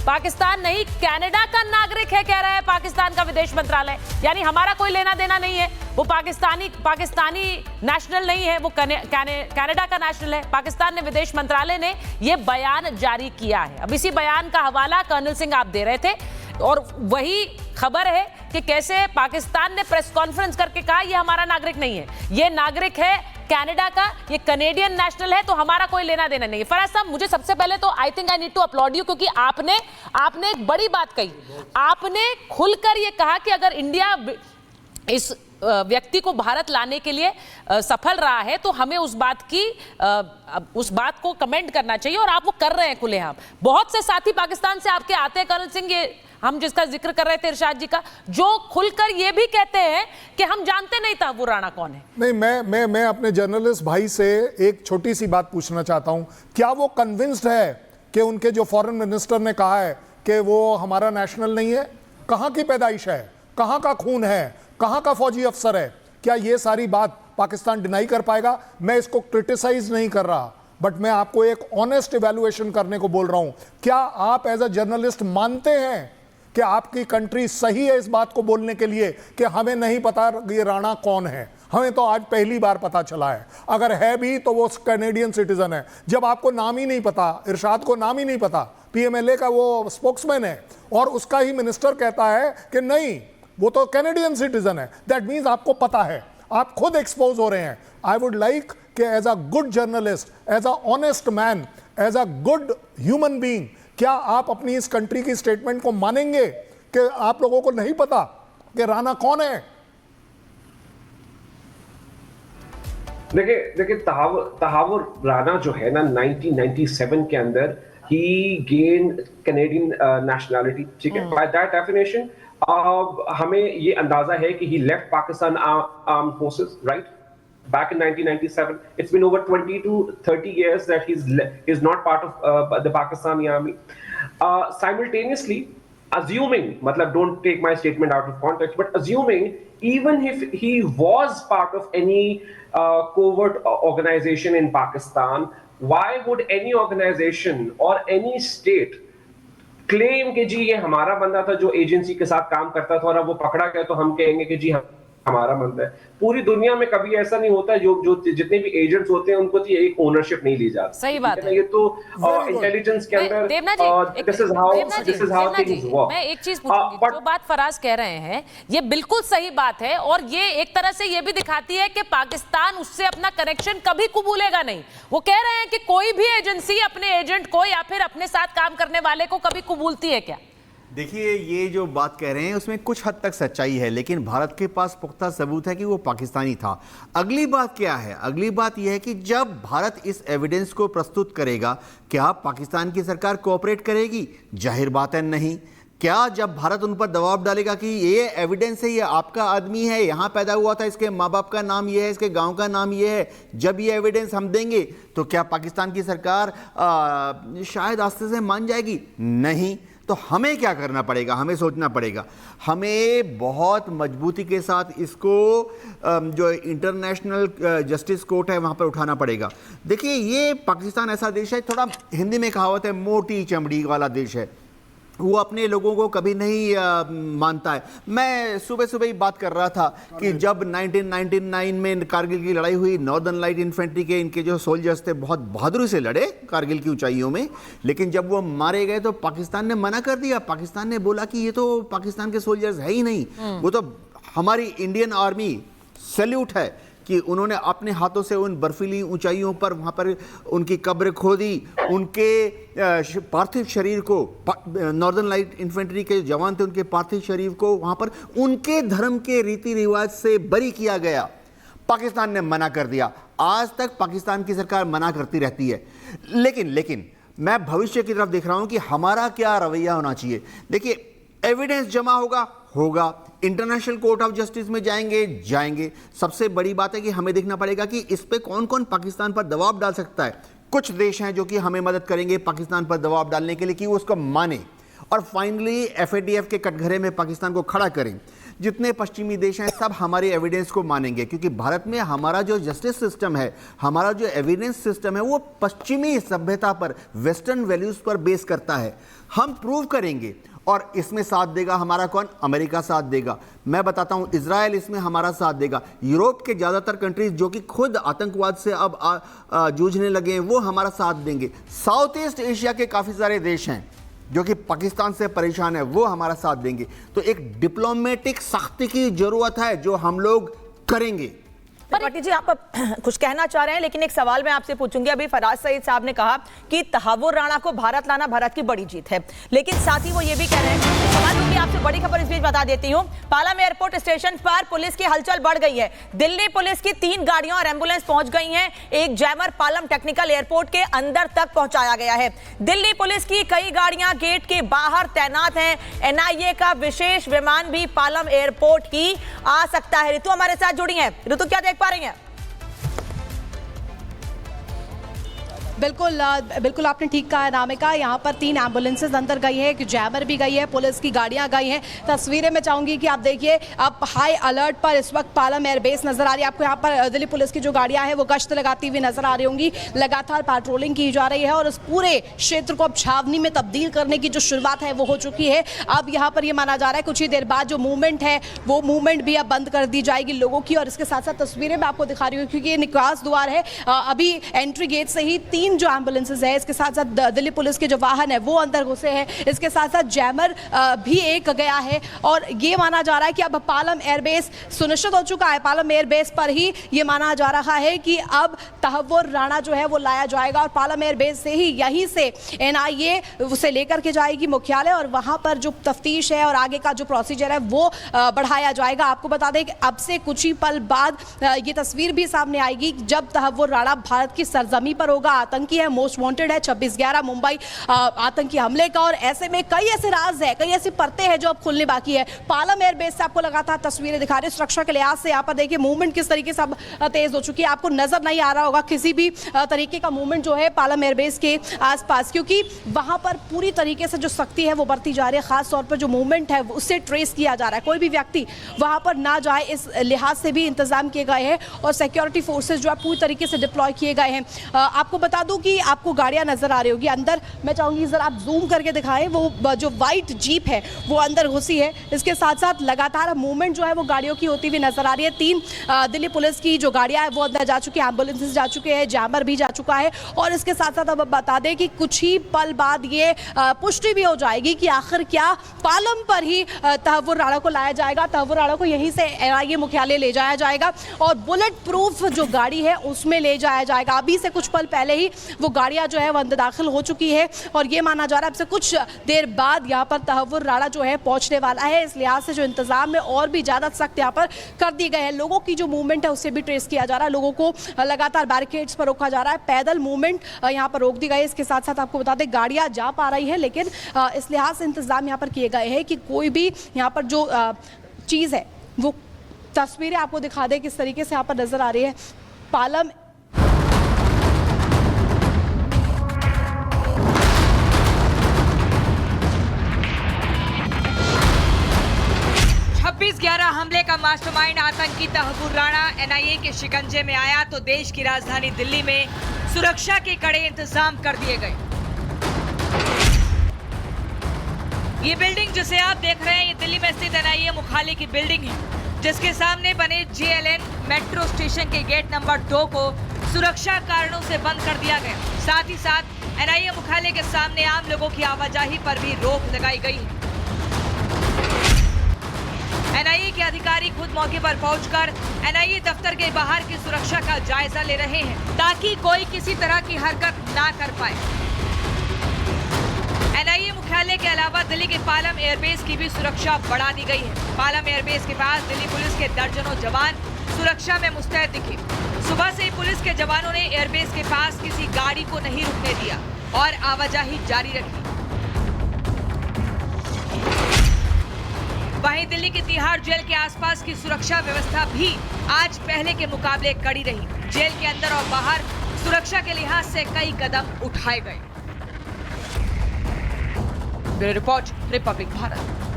पाकिस्तान नहीं, कनाडा का नागरिक है, कह रहा है पाकिस्तान का विदेश मंत्रालय। यानी हमारा कोई लेना देना नहीं है, वो पाकिस्तानी नेशनल नहीं है, वो कनाडा का नेशनल है। पाकिस्तान ने विदेश मंत्रालय ने यह बयान जारी किया है। अब इसी बयान का हवाला कर्नल सिंह आप दे रहे थे, और वही खबर है कि कैसे पाकिस्तान ने प्रेस कॉन्फ्रेंस करके कहा यह हमारा नागरिक नहीं है, यह नागरिक है कनाडा का, ये कनेडियन नेशनल है, तो हमारा कोई लेना देना नहीं है। फराज साहब, मुझे सबसे पहले तो I think I need to upload you, क्योंकि आपने एक बड़ी बात कही। आपने खुलकर ये कहा कि अगर इंडिया इस व्यक्ति को भारत लाने के लिए सफल रहा है तो हमें उस बात को कमेंट करना चाहिए, और आप वो कर रहे हैं खुलेआम। बहुत से साथी पाकिस्तान से आपके आते हैं कर्नल सिंह, ये हम जिसका जिक्र कर रहे थे इरशाद जी का, जो खुलकर ये भी कहते हैं कि हम जानते नहीं था वो राणा कौन है। नहीं, मैं अपने जर्नलिस्ट भाई से एक छोटी सी बात पूछना चाहता हूं, क्या वो कन्विंस्ड है कि उनके जो फॉरेन मिनिस्टर ने कहा है कि वो हमारा नेशनल नहीं है? कहां की पैदाइश है, कहां का खून है, कहां का फौजी अफसर है? क्या ये सारी बात पाकिस्तान डिनाई कर पाएगा? मैं इसको क्रिटिसाइज नहीं कर रहा, बट मैं आपको एक ऑनेस्ट इवैल्यूएशन करने को बोल रहा हूं। क्या आप एज अ जर्नलिस्ट मानते हैं कि आपकी कंट्री सही है इस बात को बोलने के लिए कि हमें नहीं पता ये राणा कौन है? हमें तो आज पहली बार पता चला है, अगर है भी तो वो कैनेडियन सिटीजन है। जब आपको नाम ही नहीं पता, इरशाद को नाम ही नहीं पता, पीएमएलए का वो स्पोक्समैन है, और उसका ही मिनिस्टर कहता है कि नहीं वो तो कैनेडियन सिटीजन है, दैट मीन्स आपको पता है, आप खुद एक्सपोज हो रहे हैं। आई वुड लाइक कि as a good journalist, as a honest man, as a good human being, क्या आप अपनी इस कंट्री की स्टेटमेंट को मानेंगे कि आप लोगों को नहीं पता कि राणा कौन है? देखिए तहावुर राणा जो है ना 1997 के अंदर ही गेन कैनेडियन नेशनैलिटी, ठीक है। बाय दैट डेफिनेशन हमें ये अंदाजा है कि he left Pakistan arm forces, right, back in 1997. It's been over 20 to 30 years that he's not part of the Pakistani army. Simultaneously, assuming, matlab, don't take my statement out of context, but assuming even if he was part of any covert organization in Pakistan, why would any organization or any state claim कि जी ये हमारा बंदा था जो agency के साथ काम करता था और अब वो पकड़ा गया तो हम कहेंगे कि जी हमारा बंदा है? पूरी दुनिया में कभी ऐसा नहीं होता, जो जितने भी एजेंट्स होते हैं उनको तो एक ओनरशिप नहीं ली जाती। सही बात है। ये तो इंटेलिजेंस के अंदर this is how things work. मैं एक चीज पूछूंगी, जो बात फराज कह रहे हैं ये बिल्कुल सही बात है, और ये एक तरह से ये भी दिखाती है कि पाकिस्तान उससे अपना कनेक्शन कभी कबूलेगा नहीं। वो कह रहे हैं कि कोई भी एजेंसी अपने एजेंट को या फिर अपने साथ काम करने वाले को कभी कबूलती है क्या? देखिए, ये जो बात कह रहे हैं उसमें कुछ हद तक सच्चाई है, लेकिन भारत के पास पुख्ता सबूत है कि वो पाकिस्तानी था। अगली बात क्या है? अगली बात यह है कि जब भारत इस एविडेंस को प्रस्तुत करेगा, क्या पाकिस्तान की सरकार कोऑपरेट करेगी? जाहिर बात है नहीं। क्या जब भारत उन पर दबाव डालेगा कि ये एविडेंस है, ये आपका आदमी है, यहाँ पैदा हुआ था, इसके माँ बाप का नाम ये है, इसके गांव का नाम ये है, जब ये एविडेंस हम देंगे तो क्या पाकिस्तान की सरकार शायद आस्ते से मान जाएगी? नहीं। तो हमें क्या करना पड़ेगा? हमें सोचना पड़ेगा, हमें बहुत मजबूती के साथ इसको जो इंटरनेशनल जस्टिस कोर्ट है वहाँ पर उठाना पड़ेगा। देखिए, ये पाकिस्तान ऐसा देश है, थोड़ा हिंदी में कहावत है, मोटी चमड़ी वाला देश है। वो अपने लोगों को कभी नहीं मानता है। मैं सुबह सुबह ही बात कर रहा था कि जब 1999 में कारगिल की लड़ाई हुई, नॉर्दर्न लाइट इन्फेंट्री के इनके जो सोल्जर्स थे बहुत बहादुरी से लड़े कारगिल की ऊंचाइयों में, लेकिन जब वो मारे गए तो पाकिस्तान ने मना कर दिया। पाकिस्तान ने बोला कि ये तो पाकिस्तान के सोल्जर्स है ही नहीं, वो तो हमारी इंडियन आर्मी। सैल्यूट है कि उन्होंने अपने हाथों से उन बर्फीली ऊंचाइयों पर वहाँ पर उनकी कब्र खोदी, उनके पार्थिव शरीर को, नॉर्दर्न लाइट इन्फेंट्री के जवान थे, उनके पार्थिव शरीर को वहाँ पर उनके धर्म के रीति रिवाज से बरी किया गया। पाकिस्तान ने मना कर दिया। आज तक पाकिस्तान की सरकार मना करती रहती है, लेकिन मैं भविष्य की तरफ देख रहा हूँ कि हमारा क्या रवैया होना चाहिए। देखिए, एविडेंस जमा होगा, इंटरनेशनल कोर्ट ऑफ जस्टिस में जाएंगे। सबसे बड़ी बात है कि हमें देखना पड़ेगा कि इस पे कौन कौन पाकिस्तान पर दबाव डाल सकता है। कुछ देश हैं जो कि हमें मदद करेंगे पाकिस्तान पर दबाव डालने के लिए कि वो उसको माने, और फाइनली FATF के कटघरे में पाकिस्तान को खड़ा करें। जितने पश्चिमी देश हैं सब हमारी एविडेंस को मानेंगे, क्योंकि भारत में हमारा जो जस्टिस सिस्टम है, हमारा जो एविडेंस सिस्टम है, वो पश्चिमी सभ्यता पर, वेस्टर्न वैल्यूज पर बेस करता है। हम प्रूव करेंगे और इसमें साथ देगा हमारा कौन? अमेरिका साथ देगा। मैं बताता हूं, इजराइल इसमें हमारा साथ देगा। यूरोप के ज्यादातर कंट्रीज जो कि खुद आतंकवाद से अब जूझने लगे हैं, वो हमारा साथ देंगे। साउथ ईस्ट एशिया के काफी सारे देश हैं जो कि पाकिस्तान से परेशान है, वो हमारा साथ देंगे। तो एक डिप्लोमेटिक सख्ती की जरूरत है जो हम लोग करेंगे। त्रिपाठी जी, आप कुछ कहना चाह रहे हैं, लेकिन एक सवाल मैं आपसे पूछूंगी। अभी फराज सईद साहब ने कहा कि तहव्वुर राणा को भारत लाना भारत की बड़ी जीत है, लेकिन साथ ही वो ये भी कह रहे हैं, सवाल होगी आपसे बड़ी खबर इस बीच बता देती हूं, पालम एयरपोर्ट स्टेशन पर पुलिस की हलचल बढ़ गई है। दिल्ली पुलिस की 3 गाड़ियां और एम्बुलेंस पहुंच गई हैं। एक जैमर पालम टेक्निकल एयरपोर्ट के अंदर तक पहुंचाया गया है। दिल्ली पुलिस की कई गाड़ियां गेट के बाहर तैनात हैं। NIA का विशेष विमान भी पालम एयरपोर्ट ही आ सकता है। ऋतु हमारे साथ जुड़ी है। ऋतु, क्या देख पा रही हैं? बिल्कुल आपने ठीक कहा है नामिका। यहाँ पर 3 एम्बुलेंसेज अंदर गई हैं, एक जैमर भी गई है, पुलिस की गाड़ियाँ गई हैं। तस्वीरें मैं चाहूंगी कि आप देखिए, अब हाई अलर्ट पर इस वक्त पालम एयरबेस नजर आ रही है आपको। यहाँ पर दिल्ली पुलिस की जो गाड़ियाँ हैं वो गश्त लगाती हुई नजर आ रही होंगी। लगातार पेट्रोलिंग की जा रही है और इस पूरे क्षेत्र को अब छावनी में तब्दील करने की जो शुरुआत है वो हो चुकी है। अब यहाँ पर ये माना जा रहा है कुछ ही देर बाद जो मूवमेंट है वो मूवमेंट भी अब बंद कर दी जाएगी लोगों की। और इसके साथ साथ तस्वीरें मैं आपको दिखा रही हूँ, क्योंकि ये निकास द्वार है। अभी एंट्री गेट से ही 3 जो एम्बुलेंसेज है, इसके साथ साथ दिल्ली पुलिस के जो वाहन है वो अंदर घुसे हैं। इसके साथ साथ जैमर भी एक गया है और ये माना जा रहा है कि अब पालम एयरबेस सुनिश्चित हो चुका है। पालम एयरबेस पर ही ये माना जा रहा है कि अब तहव्वुर राणा जो है वो लाया जाएगा और पालम एयरबेस से ही, यहीं से NIA उसे लेकर के जाएगी मुख्यालय और वहां पर जो तफ्तीश है और आगे का जो प्रोसीजर है वो बढ़ाया जाएगा। आपको बता दें कि अब से कुछ ही पल बाद ये तस्वीर भी सामने आएगी जब तहव्वुर राणा भारत की सरजमी पर होगा। आतंकी है, मोस्ट वांटेड है, 26/11 मुंबई आतंकी हमले का। और ऐसे में कई ऐसे राज है, कई ऐसी परतें हैं जो अब खुलने बाकी है। पालम एयरबेस से आपको लगातार तस्वीरें दिखा रहे हैं। सुरक्षा के लिहाज से यहाँ पर देखिए मूवमेंट किस तरीके से अब तेज हो चुकी है। आपको नजर नहीं आ रहा होगा किसी भी तरीके का मूवमेंट जो है पालम एयरबेस के आसपास, क्योंकि वहां पर पूरी तरीके से जो सख्ती है वो बढ़ती जा रही है। खास तौर पर जो मूवमेंट है उससे ट्रेस किया जा रहा है, कोई भी व्यक्ति वहां पर ना जाए, इस लिहाज से भी इंतजाम किए गए हैं और सिक्योरिटी फोर्सेज जो है पूरी तरीके से डिप्लॉय किए गए हैं। आपको बता दूं कि आपको गाड़ियां नजर आ रही होगी अंदर। मैं चाहूंगी जरा आप जूम करके दिखाएं, वो जो व्हाइट जीप है वो अंदर घुसी है। इसके साथ साथ लगातार मूवमेंट जो है वो गाड़ियों की होती हुई नजर आ रही है। 3 दिल्ली पुलिस की जो गाड़ियां हैं वो अंदर जा चुकी है, एम्बुलेंसेज जा चुके हैं, जैमर भी जा चुका है। और इसके साथ साथ अब बता दें कि कुछ ही पल बाद ये पुष्टि भी हो जाएगी कि आखिर क्या पालम पर ही तहव्वुर राणा को लाया जाएगा। तहव्वुर राणा को यहीं से NIA मुख्यालय ले जाया जाएगा और बुलेट प्रूफ जो गाड़ी है उसमें ले जाया जाएगा। अभी से कुछ पल पहले ही वो गाड़ियां जो है वो अंदर दाखिल हो चुकी है और ये माना जा रहा है अब से कुछ देर बाद यहाँ पर तहव्वुर राणा जो है पहुंचने वाला है। इस लिहाज से जो इंतजाम है और भी ज्यादा सख्त यहाँ पर कर दिए गए हैं। लोगों की जो मूवमेंट है उससे भी ट्रेस किया जा रहा है। लोगों को लगातार बैरिकेड्स पर रोका जा रहा है, पैदल मूवमेंट यहाँ पर रोक दी गई है। इसके साथ साथ आपको बता दें गाड़ियां जा पा रही है, लेकिन इस लिहाज से इंतजाम यहाँ पर किए गए हैं कि कोई भी यहाँ पर जो चीज़ है वो तस्वीरें आपको दिखा दें किस तरीके से यहाँ पर नजर आ रही है। पालम 26/11 हमले का मास्टरमाइंड आतंकी तहव्वुर राणा NIA के शिकंजे में आया तो देश की राजधानी दिल्ली में सुरक्षा के कड़े इंतजाम कर दिए गए। ये बिल्डिंग जिसे आप देख रहे हैं ये दिल्ली में स्थित NIA मुख्यालय की बिल्डिंग है, जिसके सामने बने JLN मेट्रो स्टेशन के गेट नंबर 2 को सुरक्षा कारणों से बंद कर दिया गया। साथ ही साथ NIA मुख्यालय के सामने आम लोगों की आवाजाही पर भी रोक लगाई गई है। NIA के अधिकारी खुद मौके पर पहुंचकर NIA दफ्तर के बाहर की सुरक्षा का जायजा ले रहे हैं ताकि कोई किसी तरह की हरकत ना कर पाए। NIA मुख्यालय के अलावा दिल्ली के पालम एयरबेस की भी सुरक्षा बढ़ा दी गई है। पालम एयरबेस के पास दिल्ली पुलिस के दर्जनों जवान सुरक्षा में मुस्तैद दिखे। सुबह से ही पुलिस के जवानों ने एयरबेस के पास किसी गाड़ी को नहीं रुकने दिया और आवाजाही जारी रखी। वहीं दिल्ली के तिहाड़ जेल के आसपास की सुरक्षा व्यवस्था भी आज पहले के मुकाबले कड़ी रही। जेल के अंदर और बाहर सुरक्षा के लिहाज से कई कदम उठाए गए। Bureau report, Republic Bharat.